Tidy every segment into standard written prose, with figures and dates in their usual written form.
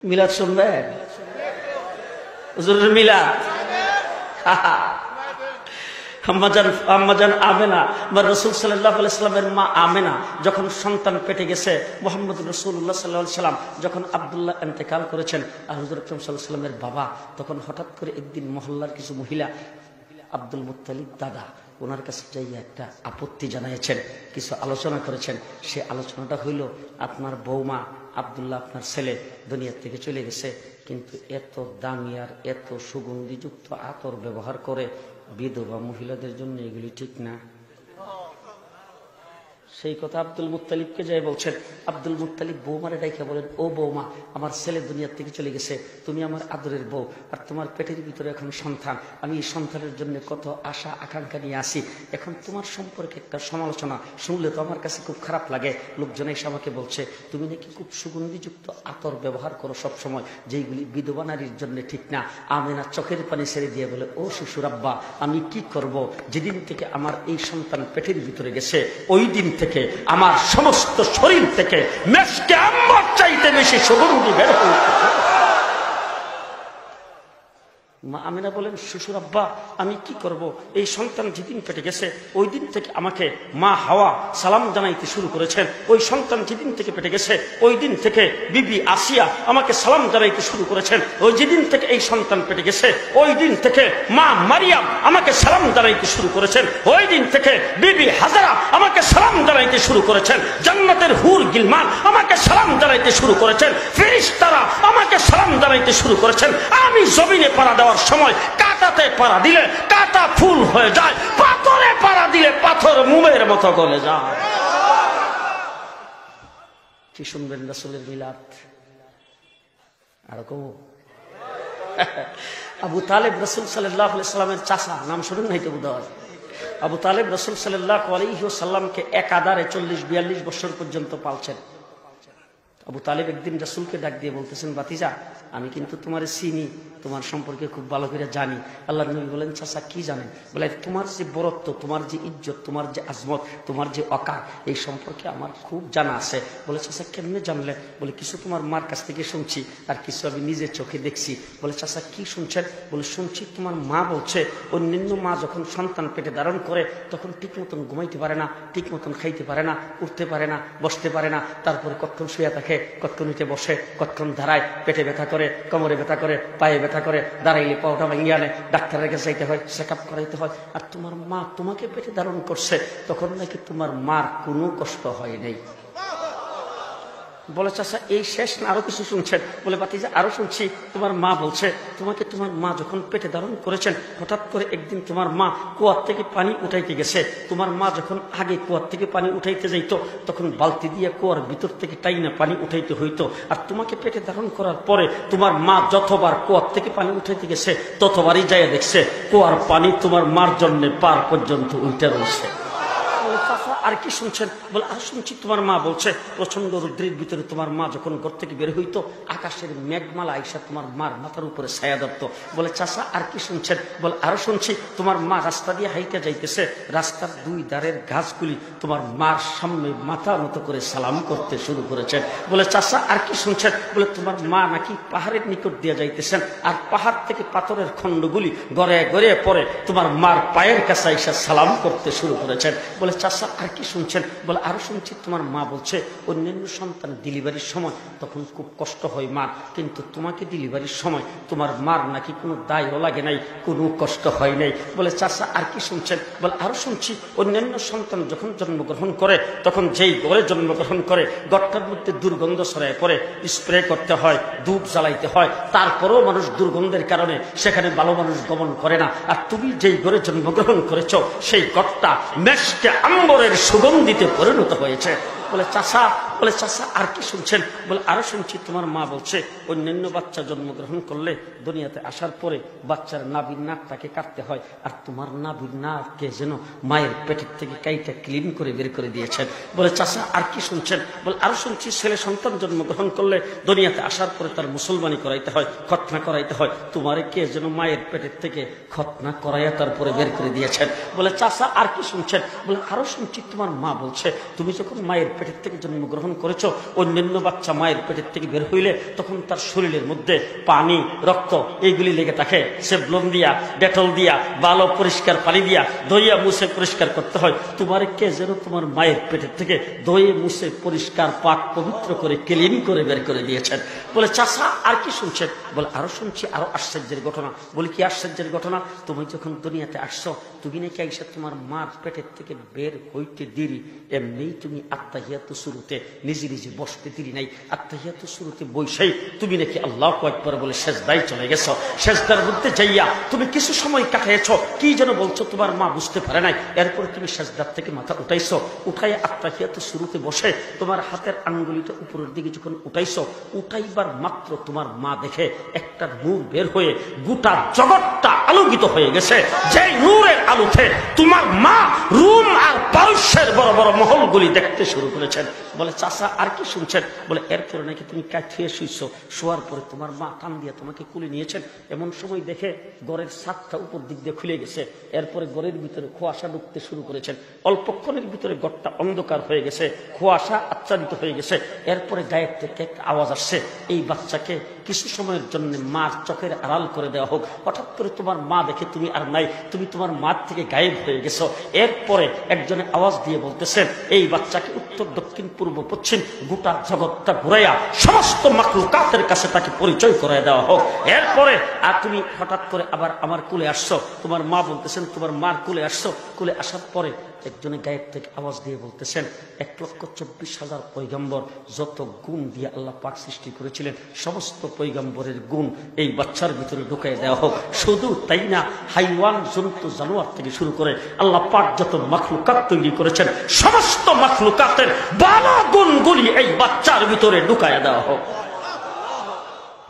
মিলাদ শুনবেন? হুজুরের মিলাদ। আম্মাজান আমেনা বা রাসূল সাল্লাল্লাহু আলাইহি সাল্লামের মা আমেনা যখন সন্তান পেটে গেছে, মুহাম্মদ রাসূলুল্লাহ সাল্লাল্লাহু আলাইহি সাল্লাম যখন আব্দুল্লাহ ইন্তেকাল করেছেন, আর হুজুর আকরাম সাল্লাল্লাহু আলাইহি সাল্লামের বাবা তখন হঠাৎ করে একদিন মহল্লার কিছু মহিলা আব্দুল মুত্তালিব দাদা ওনার কাছে যাইয়া একটা আপত্তি জানিয়েছেন, কিছু আলোচনা করেছেন। সে আলোচনাটা হইল, আপনার বৌমা আব্দুল্লাহ আপনার ছেলে দুনিয়ার থেকে চলে গেছে, কিন্তু এত দামি আর এত সুগন্ধিযুক্ত আতর ব্যবহার করে বিধবা মহিলাদের জন্য, এগুলি ঠিক না। সেই কথা আব্দুল মুত্তালিবকে যাই বলছেন। আব্দুল মুত্তালিব বৌমারে ডাইকা বলেন, ও বৌমা, আমার ছেলে দুনিয়ার থেকে চলে গেছে, তুমি আমার আদরের বউ, আর তোমার পেটের ভিতরে এখন সন্তান, আমি এই সন্তানের জন্য কত আশা আকাঙ্ক্ষা নিয়ে আসি। এখন তোমার সম্পর্কে একটা সমালোচনা শুনলে তো আমার কাছে খুব খারাপ লাগে। লোকজন এসে আমাকে বলছে, তুমি নাকি খুব সুগন্ধিযুক্ত আতর ব্যবহার করো সবসময়, যেইগুলি বিধবা নারীর জন্য ঠিক না। আমেনা চোখের পানি ছেড়ে দিয়ে বলে, ও শ্বশুর আব্বা, আমি কি করব? যেদিন থেকে আমার এই সন্তান পেটের ভিতরে গেছে, ওই দিন থেকে আমার সমস্ত শরীর থেকে মেশকে আম্মার চাইতে বেশি সুগন্ধি বের হয়েছে। মা আমেনা বলেন, শ্বশুর আব্বা, আমি কি করব? এই সন্তান যেদিন পেটে গেছে ওই দিন থেকে আমাকে মা হাওয়া সালাম জানাইতে শুরু করেছেন। ওই সন্তান যেদিন থেকে পেটে গেছে ওই দিন থেকে বিবি আসিয়া আমাকে সালাম জানাইতে শুরু করেছেন। ওই যেদিন থেকে এই সন্তান পেটে গেছে ওই দিন থেকে মা মারিয়াম আমাকে সালাম জানাইতে শুরু করেছেন। ওই দিন থেকে বিবি হাজারা আমাকে সালাম জানাইতে শুরু করেছেন। জান্নাতের হুর গিলমান আমাকে সালাম জানাইতে শুরু করেছেন। ফেরেশতারা আমাকে সালাম জানাইতে শুরু করেছেন। আমি জমিনে পাড়া দেওয়ার সময় কাঁটাতে পাড়া দিলে কাঁটা ফুল হয়ে যায়, পাথরে পাড়া দিলে পাথর মোমের মতো গলে যায়। কি শুনবেন রাসূলের মিলাদ? আর কম আবু তালেব রাসূল সাল্লাল্লাহু আলাইহি সাল্লামের চাচা, নাম শুনেন নাই তো বোধহয়। আবু তালেব রাসূল সাল্লাল্লাহু আলাইহি ওয়াসাল্লামকে একাধারে 40-42 বছর পর্যন্ত পালছেন। আবু তালেব একদিন রাসূলকে ডাক দিয়ে বলতেছেন, ভাতিজা, আমি কিন্তু তোমার চিনি, তোমার সম্পর্কে খুব ভালো করে জানি। আল্লাহর নবী বলেন, চাচা কি জানেন? বলে, তোমার যে বরত্ব, তোমার যে ইজ্জত, তোমার যে আজমত, তোমার যে অকার, এই সম্পর্কে আমার খুব জানা আছে। বলে, চাচা কেমনে জানলে? বলে, কিছু তোমার মার কাছ থেকে শুনছি, আর কিছু আমি নিজের চোখে দেখছি। বলে, চাচা কি শুনছেন? বলে, শুনছি তোমার মা বলছে অন্যান্য মা যখন সন্তান পেটে ধারণ করে তখন ঠিক মতন ঘুমাইতে পারে না, ঠিক মতন খাইতে পারে না, উঠতে পারে না, বসতে পারে না, তারপরে কতক্ষণ শুয়ে থাকে, কতক্ষণ উঠে বসে, কতক্ষণ দাঁড়ায়, পেটে ব্যথা করে, কোমরে ব্যথা করে, পায়ে ব্যথা করে, দাঁড়াইলে পাওটা ভেঙে আনে, ডাক্তারের কাছে যাইতে হয়, চেক আপ করাইতে হয়। আর তোমার মা তোমাকে পেটে ধারণ করছে, তখন নাকি তোমার মার কোনো কষ্ট হয় নাই। বলে, চাচা এই শেষ না আরো কিছু শুনছেন? বলে, ভাতিজা আরো শুনছি। তোমার মা বলছে তোমাকে তোমার মা যখন পেটে ধারণ করেছেন, হঠাৎ করে একদিন তোমার মা কুয়ার থেকে পানি উঠাইতে গেছে। তোমার মা যখন আগে কুয়ার থেকে পানি উঠাইতে যাইতো তখন বালতি দিয়ে কুয়ার ভিতর থেকে টাইনা পানি উঠাইতে হইতো। আর তোমাকে পেটে ধারণ করার পরে তোমার মা যতবার কুয়ার থেকে পানি উঠাইতে গেছে ততবারই যাইয়া দেখছে কুয়ার পানি তোমার মার জন্য পার পর্যন্ত উঠে রয়েছে। আর কি শুনছেন? বলে, আর শুনছি তোমার মা বলছে প্রচন্ড রৌদ্রের ভিতরে তোমার মা যখন ঘর থেকে বের হইতো আকাশের মেঘমালা আইসা তোমার মার মাথার উপরে ছায়া ধরতো। বলে, চাচা আর কি শুনছেন? বলে, আরো শুনছি তোমার মা রাস্তা দিয়ে হাইতে যাইতেছে, রাস্তার দুই ধারের গাছগুলি তোমার মার সামনে মাথা মতো করে সালাম করতে শুরু করেছেন। বলে, চাচা আর কি শুনছেন? বলে, তোমার মা নাকি পাহাড়ের নিকট দিয়ে যাইতেছেন, আর পাহাড় থেকে পাথরের খণ্ডগুলি গড়ে গড়ে পরে তোমার মার পায়ের কাছে আইসা সালাম করতে শুরু করেছেন। বলে, চাচা আর কি শুনছেন? বলে, আরো শুনছি তোমার মা বলছে অন্যান্য সন্তান ডেলিভারির সময় তখন খুব কষ্ট হয় মার, কিন্তু তোমাকে ডেলিভারির সময় তোমার মার নাকি কোনো দায়ও লাগে নাই, কোনো কষ্ট হয় নাই। বলে, চাচা আর কি শুনছেন? বলে, আরো শুনছি অন্যান্য সন্তান যখন জন্মগ্রহণ করে তখন যেই ঘরে জন্মগ্রহণ করে ঘরটার মধ্যে দুর্গন্ধ ছড়ায় পড়ে, স্প্রে করতে হয়, ধূপ জ্বালাইতে হয়, তারপরেও মানুষ দুর্গন্ধের কারণে সেখানে ভালো মানুষ গমন করে না। আর তুমি যেই ঘরে জন্মগ্রহণ করেছ সেই ঘরটা মেশকে আম্বরের সুগন্ধিতে পরিণত হয়েছে। বলে, চাচা আর কি শুনছেন? বলে, আরো শুনছি তোমার মা বলছে অন্যান্য বাচ্চা জন্মগ্রহণ করলে দুনিয়াতে আসার পরে বাচ্চার নাভির নাকটাকে কাটতে হয়, আর তোমার নাভির নাককে যেন মায়ের পেটের থেকে কাইটা ক্লিন করে বের করে দিয়েছেন। বলে, চাচা আর কি শুনছেন? বলে, আরো শুনছি ছেলে সন্তান জন্মগ্রহণ করলে দুনিয়াতে আসার পরে তার মুসলমানি করাইতে হয়, খতনা করাইতে হয়, তোমার কে যেন মায়ের পেটের থেকে খতনা করাইয়া তারপরে বের করে দিয়েছেন। বলে, চাচা আর কি শুনছেন? বলে, আরো শুনছি তোমার মা বলছে তুমি যখন মায়ের পেটের থেকে জন্মগ্রহণ গ্রহণ করেছো, অন্যান্য বাচ্চা মায়ের পেটের থেকে বের হইলে তখন তার শরীরের মধ্যে পানি, রক্ত এইগুলি লেগে থাকে। সেভলন দিয়া, ডেটল দিয়া, ভালো পরিষ্কার পানি দিয়া ধইয়া মুছে পরিষ্কার করতে হয়। তোমার কে যেন তোমার মায়ের পেটের থেকে ধয়ে মুছে পরিষ্কার পাক পবিত্র করে ক্লিন করে বের করে দিয়েছেন। বলে চাচা আর কি শুনছেন? বলে আরো শুনছি, আরো আশ্চর্যের ঘটনা। বলি কি আশ্চর্যের ঘটনা? তুমি যখন দুনিয়াতে আসছো, তুমি নাকি আইসা তোমার মার পেটের থেকে বের হইতে দেরি, এমনি তুমি আত্তাহিয়াতু শুরুতে নিজে নিজে বসতে দেরি নাই, আত্তাহিয়াতু শুরুতে বৈশাই তুমি নাকি আল্লাহু আকবার বলে সেজদায় চলে গেছো। সেজদার মধ্যে যাইয়া তুমি কিছু সময় কাটাইছো, কি যেন বলছো তোমার মা বুঝতে পারে নাই। এরপরে তুমি সেজদার থেকে মাথা উঠাইছো, উঠাই আত্তাহিয়াতু শুরুতে বসে তোমার হাতের আঙ্গুলিটা উপরের দিকে যখন উঠাইছো, উঠাইবার মাত্র তোমার মা দেখে একটা নূর বের হয়ে গোটা জগৎটা আলোকিত হয়ে গেছে। যেই নূরের আলোতে তোমার মা রুম আর পারস্যের বড় বড় মহলগুলি দেখতে শুরু করেছেন। বলে চাচা আর কি শুনছেন? বলে এরপরে নাকি তুমি কাঠিয়ে শুইছো, শোয়ার পরে তোমার মা টান দিয়ে তোমাকে কুলে নিয়েছেন। এমন সময় দেখে ঘরের ছাদটা উপর দিক দিয়ে খুলে গেছে। এরপরে ঘরের ভিতরে কুয়াশা ঢুকতে শুরু করেছেন। অল্পক্ষণের ভিতরে ঘরটা অন্ধকার হয়ে গেছে, কুয়াশা আচ্ছাদিত হয়ে গেছে। এরপরে গায়ের থেকে একটা আওয়াজ আসছে, এই বাচ্চাকে কিছু সময়ের জন্য মার চোখের আড়াল করে দেওয়া হোক। হঠাৎ করে তোমার মা দেখে তুমি আর নাই, তুমি তোমার মার থেকে গায়েব হয়ে গেছো। এরপরে একজনে আওয়াজ দিয়ে বলতেছেন, এই বাচ্চাকে উত্তর দক্ষিণ পূর্ব পশ্চিম গোটা জগৎটা ঘুরাইয়া সমস্ত মাখলুকাতের কাছে তাকে পরিচয় করে দেওয়া হোক। এরপরে আর তুমি হঠাৎ করে আবার আমার কুলে আসছো। তোমার মা বলতেছেন তোমার মার কুলে আসছো। কুলে আসার পরে একজনে গায়েব থেকে আওয়াজ দিয়ে বলতেছেন, 1,24,000 পয়গম্বর যত গুণ দিয়ে আল্লাহ পাক সৃষ্টি করেছিলেন, সমস্ত পয়গম্বরের গুণ এই বাচ্চার ভিতরে ঢুকাই দেওয়া হোক। শুধু তাই না, হাইওয়ান, জন্তু, জানোয়ার থেকে শুরু করে আল্লাহ পাক যত মাখলুকাত তৈরি করেছেন, সমস্ত মাখলুকাতের ভালো গুণগুলি এই বাচ্চার ভিতরে ঢুকাইয়া দেওয়া হোক।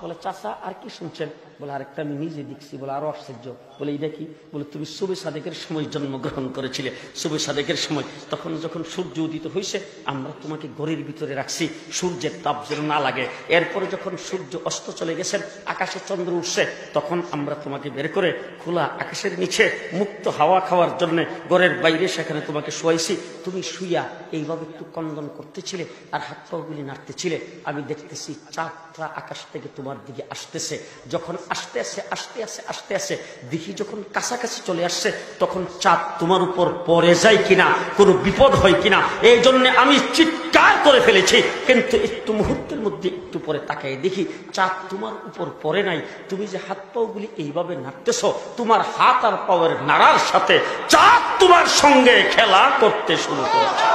বলে চাচা আর কি শুনছেন? বলে আরেকটা আমি নিজে দেখছি। বলে আরো আশ্চর্য। বলে এটা কি? বলে তুমি শুবে সাদেকের সময় জন্মগ্রহণ করেছিলে। শুবে সাদেকের সময় তখন যখন সূর্য উদিত হয়েছে, আমরা তোমাকে ঘরের ভিতরে রাখছি সূর্যের তাপ যেন না লাগে। এরপরে যখন সূর্য অস্ত চলে গেছেন, আকাশে চন্দ্র উঠছে, তখন আমরা তোমাকে বের করে খোলা আকাশের নিচে মুক্ত হাওয়া খাওয়ার জন্য ঘরের বাইরে সেখানে তোমাকে শোয়াইছি। তুমি শুইয়া এইভাবে একটু কন্দন করতেছিলে আর হাত পাগুলি নাড়তেছিলে। আমি দেখতেছি চাঁদটা আকাশ থেকে তোমার দিকে আসতেছে। যখন আস্তে আস্তে আস্তে আস্তে আস্তে আস্তে দেখি যখন কাছাকাছি চলে আসছে, তখন চাঁদ তোমার উপর পড়ে যায় কিনা, কোনো বিপদ হয় কিনা, এই জন্য আমি চিৎকার করে ফেলেছি। কিন্তু একটু মুহূর্তের মধ্যে একটু পরে তাকাই দেখি চাঁদ তোমার উপর পড়ে নাই। তুমি যে হাত পাগুলি এইভাবে নাড়তেছ, তোমার হাত আর পায়ের নাড়ার সাথে চাঁদ তোমার সঙ্গে খেলা করতে শুরু করেছে।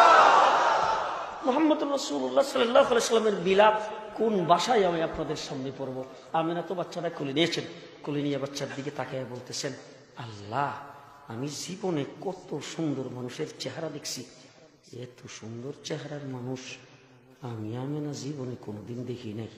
মুহাম্মদ রাসূলুল্লাহ সাল্লাল্লাহু আলাইহি ওয়াসাল্লামের বিলাপ কোন ভাষায় আমি আপনাদের সামনে পড়ব? আমিনা তো বাচ্চাটা কোলে নিয়েছেন, কোলে নিয়ে বাচ্চার দিকে তাকিয়ে বলতেছেন, আল্লাহ, আমি জীবনে কত সুন্দর মানুষের চেহারা দেখছি, এত সুন্দর চেহারার মানুষ আমি আমিনা জীবনে কোনোদিন দেখি নাই।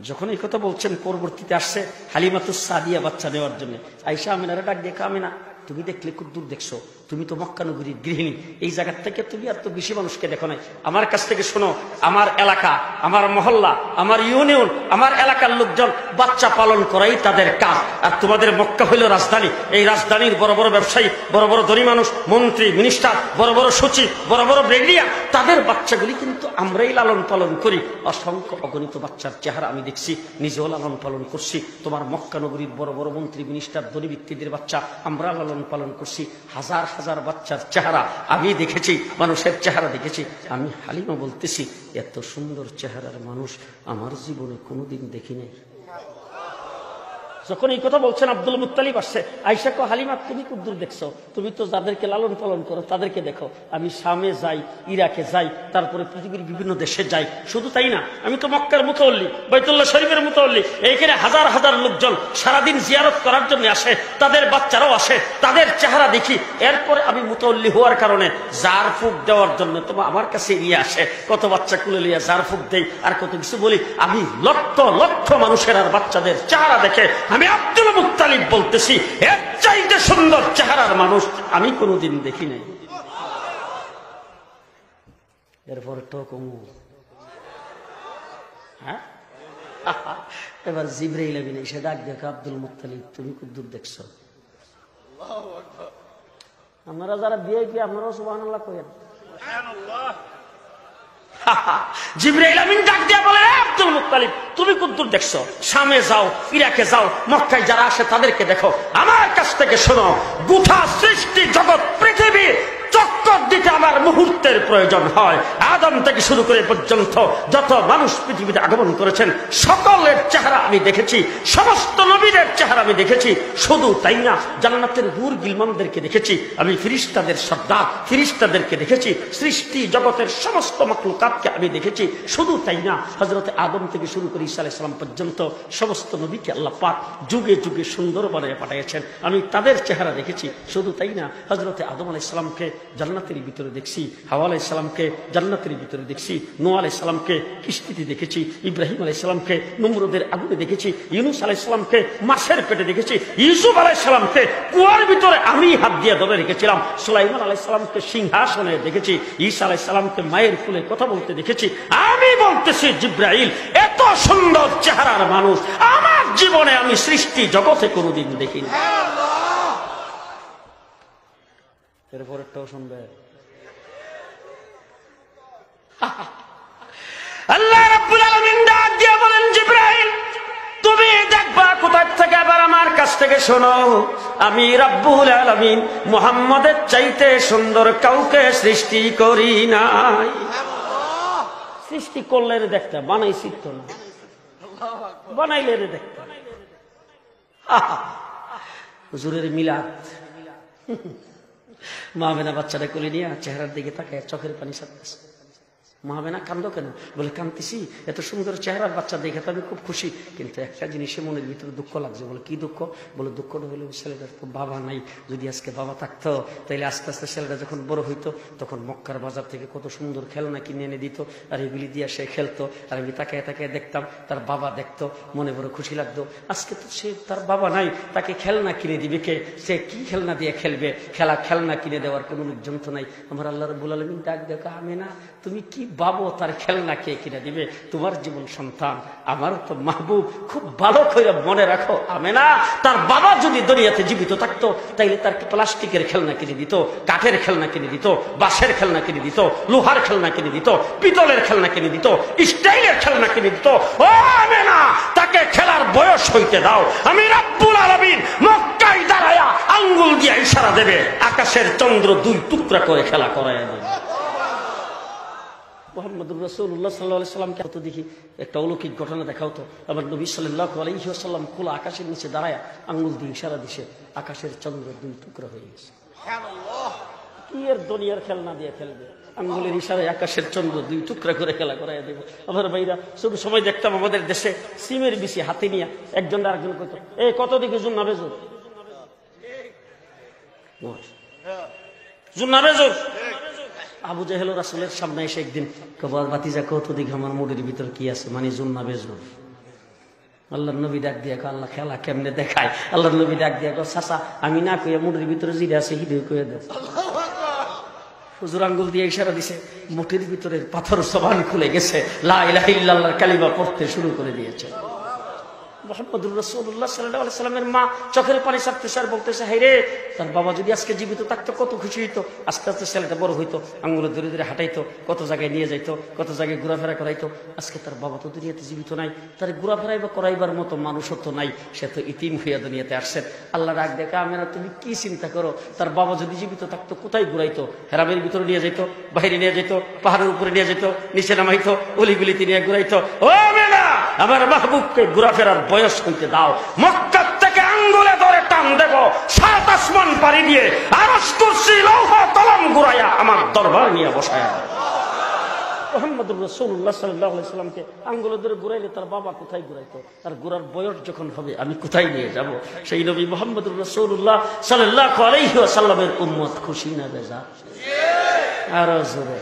যখন এই কথা বলছেন, পরবর্তীতে আসছে হালিমাতুস সাদিয়া বাচ্চা নেওয়ার জন্য। আয়েশা আমিনারে ডাক দেখে, আমিনা তুমি দেখলে খুব দূর দেখছো, তুমি তো মক্কা নগরীর গৃহিণী, এই জায়গার থেকে তুমি আর তো বেশি মানুষকে দেখো নাই। আমার কাছ থেকে শোনো, আমার এলাকা, আমার মহল্লা, আমার ইউনিয়ন, আমার এলাকার লোকজন বাচ্চা পালন করাই তাদের কাজ। আর তোমাদের মক্কা হইল রাজধানী, এই রাজধানীর বড় বড় ব্যবসায়ী, বড় বড় ধনী মানুষ, মন্ত্রী, মিনিস্টার, বড় বড় সচিব, বড় বড় ব্রিগেডিয়ার, তাদের বাচ্চাগুলি কিন্তু আমরাই লালন পালন করি। অসংখ্য অগণিত বাচ্চার চেহারা আমি দেখছি, নিজেও লালন পালন করছি। তোমার মক্কা নগরীর বড় বড় মন্ত্রী, মিনিস্টার, ধনী ব্যক্তিদের বাচ্চা আমরা লালন পালন করছি। হাজার হাজার বাচ্চার চেহারা আমি দেখেছি, মানুষের চেহারা দেখেছি। আমি হালিমা বলতেছি, এত সুন্দর চেহারার মানুষ আমার জীবনে কোনোদিন দেখি নাই। যখন এই কথা বলছেন, আব্দুল মুত্তালিব আসছে। আয়েশা কো, হালিমা তুমি খুব দূর দেখছো, তুমি তো যাদেরকে লালন পালন করো তাদেরকে দেখো। আমি শামে যাই, ইরাকে যাই, তারপরে পৃথিবীর বিভিন্ন দেশে যাই। শুধু তাই না, আমি তো মক্কার মুতাওয়াল্লি, বাইতুল্লাহ শরীফের মুতাওয়াল্লি। এইখানে হাজার হাজার লোকজন সারাদিন জিয়ারত করার জন্য আসে, তাদের বাচ্চারাও আসে, তাদের চেহারা দেখি। এরপরে আমি মুতাওয়াল্লি হওয়ার কারণে জার ফুক দেওয়ার জন্য তোমার আমার কাছে নিয়ে আসে, কত বাচ্চা কুলে লিয়া জার ফুক দেই আর কত কিছু বলি। আমি লক্ষ লক্ষ মানুষের আর বাচ্চাদের চেহারা দেখে আমি আব্দুল মুত্তালিব বলতেছি, এর চাইতে সুন্দর চেহারার মানুষ আমি কোনোদিন দেখি নাই। এরপরে তো কমু, হ্যাঁ, এবার জিবরাইল আমিন এসে ডাক দেখো, আব্দুল মুত্তালিব তুমি খুব দূর দেখছো। আপনারা যারা ভিআইপি আপনারাও সুবহানাল্লাহ কইেন। জিবরাইল আমিন ডাক দিয়া বলে, আব্দুল মুত্তালিব তুমি কতদূর দেখছো? শামে যাও, ইরাকে যাও, মক্কায় যারা আসে তাদেরকে দেখো। আমার কাছ থেকে শোনো, গোটা সৃষ্টি জগৎ পৃথিবী চক্কর দিতে আমার মুহূর্তের প্রয়োজন হয়। আদম থেকে শুরু করে পর্যন্ত যত মানুষ পৃথিবীতে আগমন করেছেন সকলের চেহারা আমি দেখেছি, সমস্ত নবীদের চেহারা আমি দেখেছি। শুধু তাই না, জান্নাতের হুর গিলমানদেরকে দেখেছি আমি, ফিরিস্তাদের সর্দার ফিরিস্তাদেরকে দেখেছি, সৃষ্টি জগতের সমস্ত মাখলুকাতকে আমি দেখেছি। শুধু তাই না, হযরত আদম থেকে শুরু করে ঈসা আলাইহিস সালাম পর্যন্ত সমস্ত নবীকে আল্লাহ পাক যুগে যুগে সুন্দর বানিয়ে পাঠিয়েছেন, আমি তাদের চেহারা দেখেছি। শুধু তাই না, হযরত আদম আলাইহিস সালামকে জান্নাতের ভিতরে দেখছি, হাওয়া আলাইহিস সালামকে জান্নাতের ভিতরে দেখছি, নূহ আলাইহিস সালামকে কিস্তিতে দেখেছি, ইব্রাহিম আলাইহিস সালামকে নমরুদের আগুনে দেখেছি, ইউনূস আলাইহিস সালামকে মাছের পেটে দেখেছি, ইউসুফ আলাইহিস সালামকে কুয়ার ভিতরে আমি হাত দিয়ে ধরে রেখেছিলাম, সুলাইমান আলাইহিস সালামকে সিংহাসনে দেখেছি, ঈসা আলাইহিস সালামকে মায়ের কোলে কথা বলতে দেখেছি। আমি বলতেছি জিবরাইল এত সুন্দর চেহারার মানুষ আমার জীবনে আমি সৃষ্টি জগতে কোনোদিন দেখিনি। এরপরেরটাও শুনবে। আল্লাহ রাব্বুল আলামিন ডাক দিয়ে বলেন, জিবরাইল তুমি দেখবা কোথা থেকে, আবার আমার কাছ থেকে শোনো, আমি রাব্বুল আলামিন মুহাম্মদের চাইতে সুন্দর কাউকে সৃষ্টি করি নাই। সৃষ্টি করলে দেখতে, বানাইছি তো না, বানাইলে দেখতে। হুজুরের মিলাদ, মা বেনা বাচ্চাটা কোলে নিয়ে চেহারার দিকে তাকায় চোখের পানি ছাড়তেছে। মা বেনা কান্দো কেন? বলে কান্দতেছি এত সুন্দর চেহারার বাচ্চা দেখে তো আমি খুব খুশি, কিন্তু একটা জিনিসে মনের ভিতরে দুঃখ লাগছে। বলে কি দুঃখ? বলে দুঃখটা হলো ছেলেটার তো বাবা নাই, যদি আজকে বাবা থাকতো তাইলে আস্তে আস্তে ছেলেটা যখন বড় হইতো তখন মক্কার বাজার থেকে কত সুন্দর খেলনা কিনে এনে দিত, আর এগুলি দিয়ে সে খেলতো, আর আমি তাকায় তাকায় দেখতাম, তার বাবা দেখতো, মনে বড় খুশি লাগতো। আজকে তো সে তার বাবা নাই, তাকে খেলনা কিনে দিবে কে? সে কি খেলনা দিয়ে খেলবে? খেলনা কিনে দেওয়ার কোনো লোকজন তো নাই। আমার আল্লাহ রাব্বুল আলামিন ডাক দেখা, আমেনা তুমি কি বাবু, তার খেলনা কে কিনে দিবে? তোমার জীবন সন্তান আমার তো মাহবুব, খুব ভালো করে মনে রাখো আমেনা, তার বাবা যদি দুনিয়াতে জীবিত থাকতো তাইলে তার প্লাস্টিকের খেলনা কিনে দিত, কাঠের খেলনা কিনে দিত, বাঁশের খেলনা কিনে দিত, লোহার খেলনা কিনে দিত, পিতলের খেলনা কিনে দিত, স্টাইলের খেলনা কিনে দিত। ও আমেনা, তাকে খেলার বয়স হইতে দাও। আমি রাব্বুল আলামিন মক্কায় দাঁড়ায়া আঙ্গুল দিয়ে ইশারা দেবে, আকাশের চন্দ্র দুই টুকরা করে খেলা করায় দেবে। মুহাম্মদুর রাসূলুল্লাহ সাল্লাল্লাহু আলাইহি ওয়াসাল্লামকে তো দেখি একটা অলৌকিক ঘটনা দেখাও তো। আমার নবী সাল্লাল্লাহু আলাইহি ওয়াসাল্লাম খোলা আকাশের নিচে দাঁড়ায় আঙ্গুল দিয়ে ইশারা দিছে, আকাশের চন্দ্র দুই টুকরা হয়ে গেছে। সুবহানাল্লাহ! কি এর দুনিয়ার খেলনা দিয়ে খেলবে? আঙ্গুলের ইশারায় আকাশের চন্দ্র দুই টুকরা করে খেলা করাইয়া দেব। আমার ভাইরা শুধু সময় দেখতাম আমাদের দেশে সিমের বিচি হাতে নিয়ে একজন আরেকজন কইতো, এ কত দিকে জুন না বেজুর, জুন না বেজুর। আবু জেহেল রাসূলের সামনে এসে একদিন কবার বাতিজা কত দিকে আমার মুড়ির ভিতর কি আছে, মানে জুন না বেজুর। আল্লাহর নবী ডাক দিয়ে আল্লাহ খেলা কেমনে দেখায়। আল্লাহর নবী ডাক দিয়ে চাচা আমি না কইয়া মুড়ির ভিতরে জিরে আছে হিদে কইয়া দেব। হুজুর আঙ্গুল দিয়ে ইশারা দিছে, মুঠির ভিতরের পাথর জবান খুলে গেছে, লা ইলাহা ইল্লাল্লাহর কালিমা পড়তে শুরু করে দিয়েছে। মুহাম্মদুর রাসূলুল্লাহ সাল্লাল্লাহু আলাইহি ওয়াসাল্লামের মা চোখের পানি ছাড়তেছে আর বলতেছে, হায় রে, তার বাবা যদি আজকে জীবিত থাকতো কত খুশি হইতো। আস্তে আস্তে ছেলেটা বড় হইতো, আঙ্গুলে ধরে ধরে হাঁটাইতো, কত জায়গায় নিয়ে যাইতো, কত জায়গায় ঘোরাফেরা করাইতো। আজকে তার বাবা তো দুনিয়াতে জীবিত নাই, তার ঘোরাফেরাই বা করাইবার মতো মানুষও তো নাই, সে তো ইতিম হইয়া দুনিয়াতে আসছেন। আল্লাহ ডাক দেখে, আমেনা তুমি কি চিন্তা করো, তার বাবা যদি জীবিত থাকতো কোথায় ঘুরাইতো? হেরামের ভিতরে নিয়ে যাইতো, বাইরে নিয়ে যেত, পাহাড়ের উপরে নিয়ে যেত, নিচে নামাইতো, অলিগুলিতে নিয়ে ঘুরাইতো। ও আমেনা, আমার মাহবুবকে ঘোরাফেরার বয়স হইতে দাও। মক্কা থেকে আঙ্গুলে ধরে টান দেব, সাত আসমান পাড়ি দিয়ে আরশ কুরসি লৌহ কলম ঘুরাইয়া আমার দরবার নিয়ে বসায়া। মুহাম্মদুর রাসূলুল্লাহ সাল্লাল্লাহু আলাইহি ওয়াসাল্লামকে আঙ্গুলে ধরে ঘুরাইলে তার বাবা কোথায় ঘুরাইতো? তার ঘোরার বয়স যখন হবে আমি কোথায় নিয়ে যাব? সেই নবী মুহাম্মদুর রাসূলুল্লাহ সাল্লাল্লাহু আলাইহি ওয়াসাল্লামের উম্মত খুশি না বেজার? আরো জোরে।